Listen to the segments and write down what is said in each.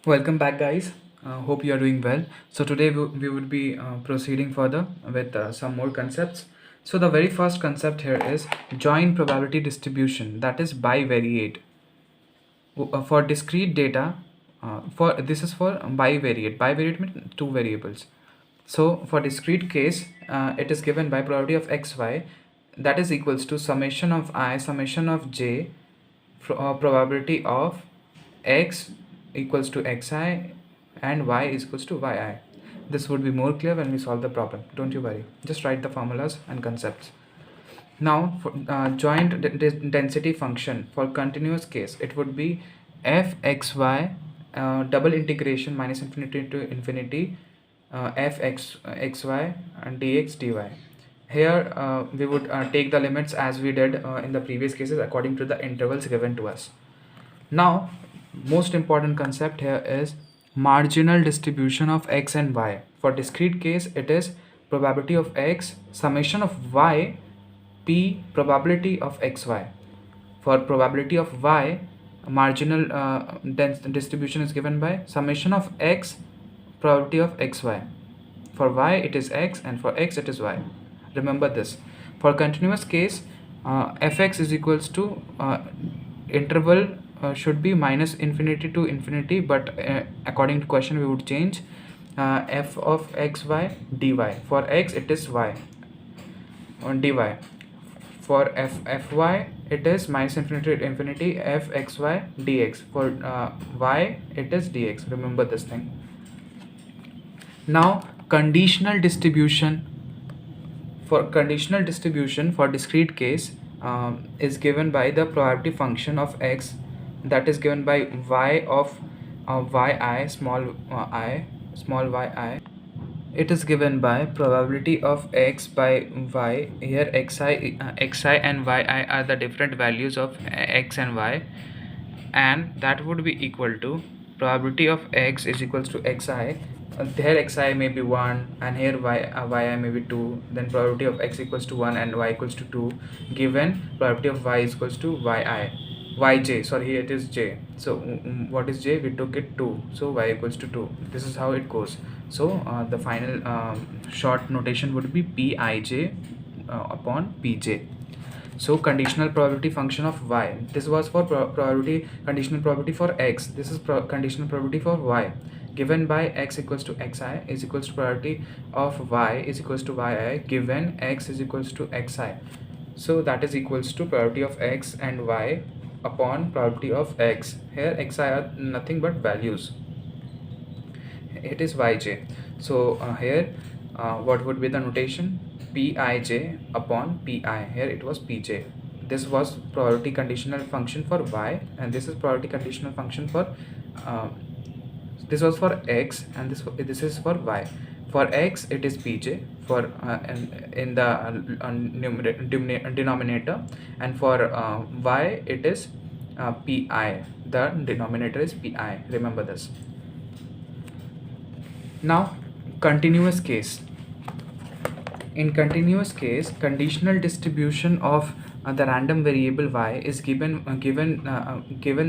Welcome back, guys. Hope you are doing well. So today we would be proceeding further with some more concepts. So the very first concept here is joint probability distribution, that is bivariate. For discrete data, for this is for bivariate. Bivariate means two variables. So for discrete case, it is given by probability of xy, that is equals to summation of I summation of j probability of x equals to xi and y is equals to yi. This would be more clear when we solve the problem. Don't you worry. Just write the formulas and concepts. Now, for joint density function for continuous case, it would be fxy double integration minus infinity to infinity fxy and dx dy. Here we would take the limits as we did in the previous cases according to the intervals given to us. Now, most important concept here is marginal distribution of x and y. For discrete case, it is probability of x summation of y p probability of xy. For probability of y, marginal distribution is given by summation of x probability of xy. For y it is x and for x it is y. Remember this. For continuous case, fx is equals to interval should be minus infinity to infinity, but according to question we would change f of xy dy. For x it is y on dy. For fy it is minus infinity to infinity fxy dx. For y it is dx. Remember this thing. Now conditional distribution. For conditional distribution for discrete case is given by the probability function of x, that is given by y of yi small yi. It is given by probability of x by y. Here xi and yi are the different values of x and y, and that would be equal to probability of x is equals to xi. Here xi may be 1 and here yi may be 2. Then probability of x equals to 1 and y equals to 2, given probability of y is equals to yj. Sorry, here it is j. So what is j? We took it 2, so y equals to 2. This is how it goes. So the final short notation would be pij upon pj. So conditional probability function of y. This was for probability conditional probability for x. This is conditional probability for y. Given by x equals to xi is equals to probability of y is equals to yi, given x is equals to xi. So that is equals to probability of x and y upon probability of x. Here xi are nothing but values. It is yj. So here what would be the notation? Pij upon pi. Here it was pj. This was probability conditional function for y, and this is probability conditional function for this was for x, and this is for y. For x it is pj for in the denominator, and for y it is pi. The denominator is pi. Remember this. Now continuous case. In continuous case, conditional distribution of the random variable y is given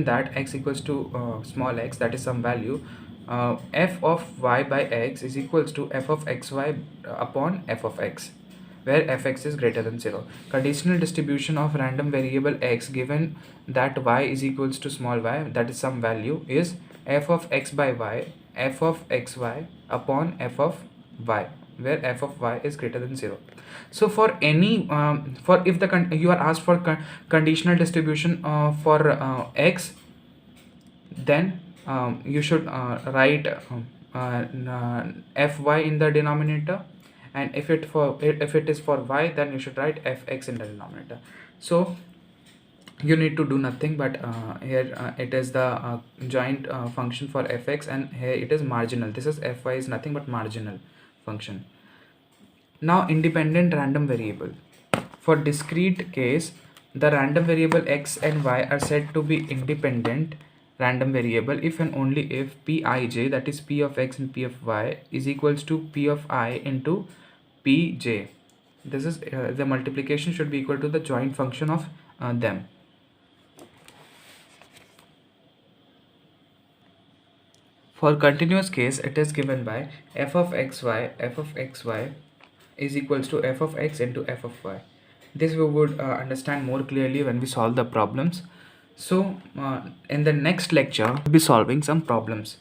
that x equals to small x, that is some value. F of y by x is equals to f of xy upon f of x, where fx is greater than 0. Conditional distribution of random variable x given that y is equals to small y, that is some value, is f of x by y, f of xy upon f of y, where f of y is greater than 0. So for any for if the you are asked for conditional distribution for x, then you should write fy in the denominator, and if it is for y, then you should write fx in the denominator. So you need to do nothing, but here it is the joint function for fx, and here it is marginal. This is fy is nothing but marginal function. Now independent random variable. For discrete case, the random variable x and y are said to be independent random variable if and only if pij, that is p of x and p of y, is equals to p of I into pj. This is the multiplication should be equal to the joint function of them. For continuous case, it is given by f of xy is equals to f of x into f of y. This we would understand more clearly when we solve the problems. So in the next lecture, we'll be solving some problems.